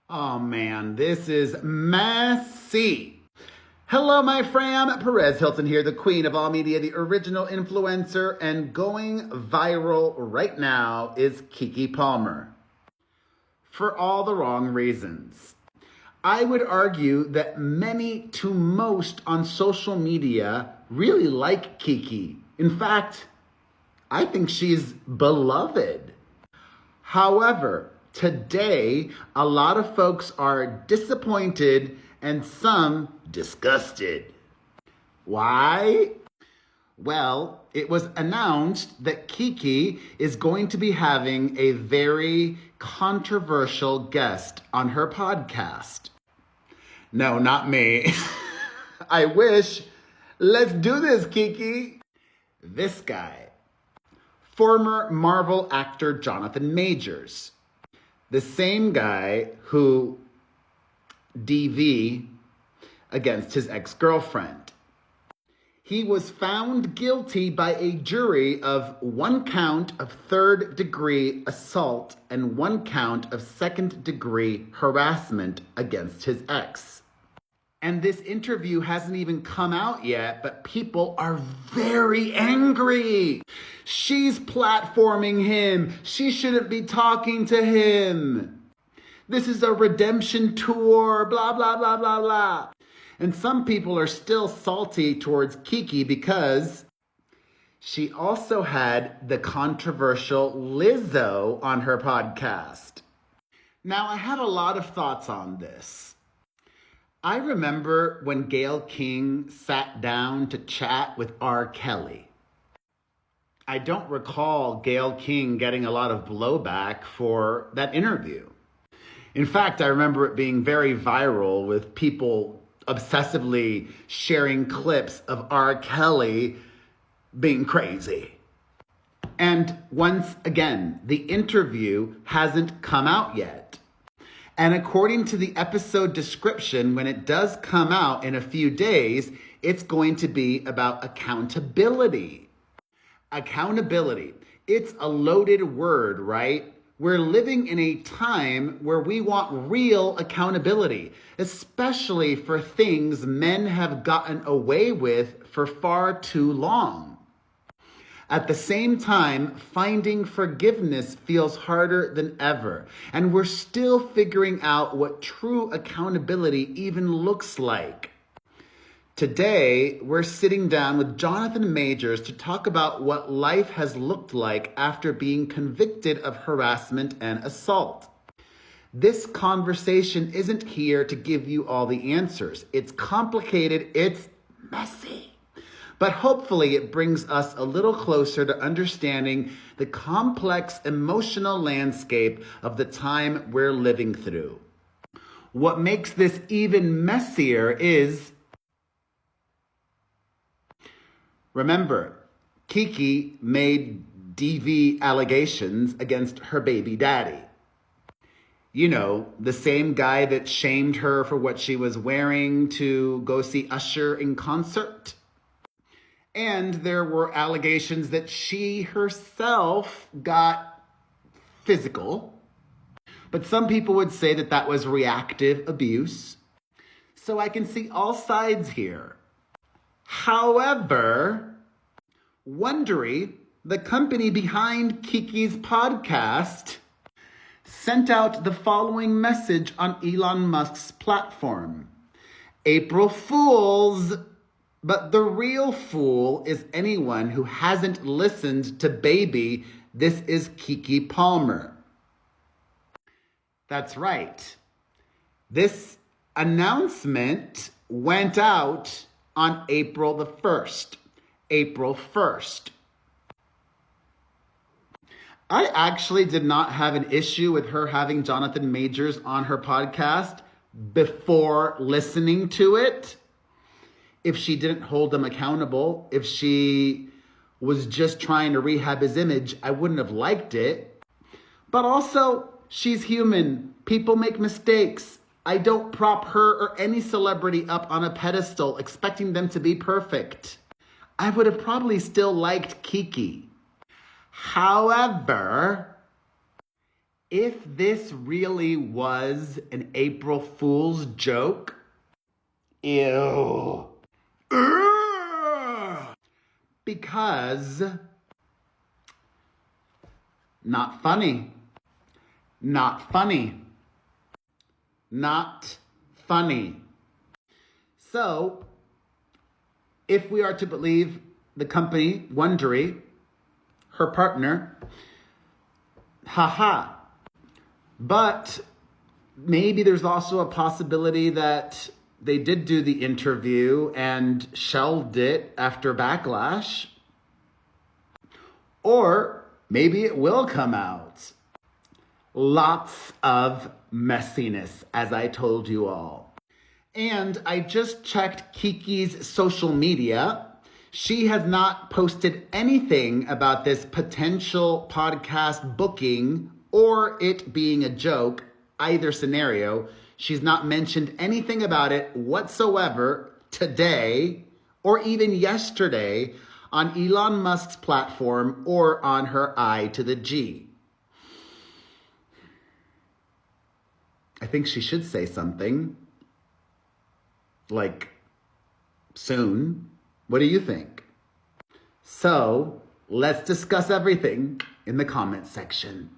Oh man, this is messy. Hello, my fam. Perez Hilton here, the queen of all media, the original influencer, and going viral right now is Keke Palmer. For all the wrong reasons. I would argue that many to most on social media really like Keke. In fact, I think she's beloved. However, today, a lot of folks are disappointed and some disgusted. Why? Well, it was announced that Keke is going to be having a very controversial guest on her podcast. No, not me. I wish. Let's do this, Keke. This guy. Former Marvel actor Jonathan Majors. The same guy who DV against his ex-girlfriend. He was found guilty by a jury of 1 count of third-degree assault and 1 count of second-degree harassment against his ex. And this interview hasn't even come out yet, but people are very angry. She's platforming him. She shouldn't be talking to him. This is a redemption tour, blah, blah, blah, blah, blah. And some people are still salty towards Keke because she also had the controversial Lizzo on her podcast. Now, I have a lot of thoughts on this. I remember when Gayle King sat down to chat with R. Kelly. I don't recall Gayle King getting a lot of blowback for that interview. In fact, I remember it being very viral with people obsessively sharing clips of R. Kelly being crazy. And once again, the interview hasn't come out yet. And according to the episode description, when it does come out in a few days, it's going to be about accountability. Accountability. It's a loaded word, right? We're living in a time where we want real accountability, especially for things men have gotten away with for far too long. At the same time, finding forgiveness feels harder than ever, and we're still figuring out what true accountability even looks like. Today, we're sitting down with Jonathan Majors to talk about what life has looked like after being convicted of harassment and assault. This conversation isn't here to give you all the answers. It's complicated, it's messy. But hopefully it brings us a little closer to understanding the complex emotional landscape of the time we're living through. What makes this even messier is, remember, Keke made DV allegations against her baby daddy. You know, the same guy that shamed her for what she was wearing to go see Usher in concert. And there were allegations that she herself got physical. But some people would say that that was reactive abuse. So I can see all sides here. However, Wondery, the company behind Keke's podcast, sent out the following message on Elon Musk's platform. April Fools! But the real fool is anyone who hasn't listened to Baby, This is Keke Palmer. That's right. This announcement went out on April the 1st. April 1st. I actually did not have an issue with her having Jonathan Majors on her podcast before listening to it. If she didn't hold him accountable, if she was just trying to rehab his image, I wouldn't have liked it. But also, she's human. People make mistakes. I don't prop her or any celebrity up on a pedestal expecting them to be perfect. I would have probably still liked Keke. However, If this really was an April Fool's joke, ew. Ugh. Because not funny. Not funny. Not funny. So, if we are to believe the company, Wondery, her partner, haha. But maybe there's also a possibility that they did do the interview and shelved it after backlash. Or maybe it will come out. Lots of messiness, as I told you all. And I just checked Keke's social media. She has not posted anything about this potential podcast booking or it being a joke, either scenario. She's not mentioned anything about it whatsoever today or even yesterday on Elon Musk's platform or on her I to the G. I think she should say something. Like, soon. What do you think? So, let's discuss everything in the comment section.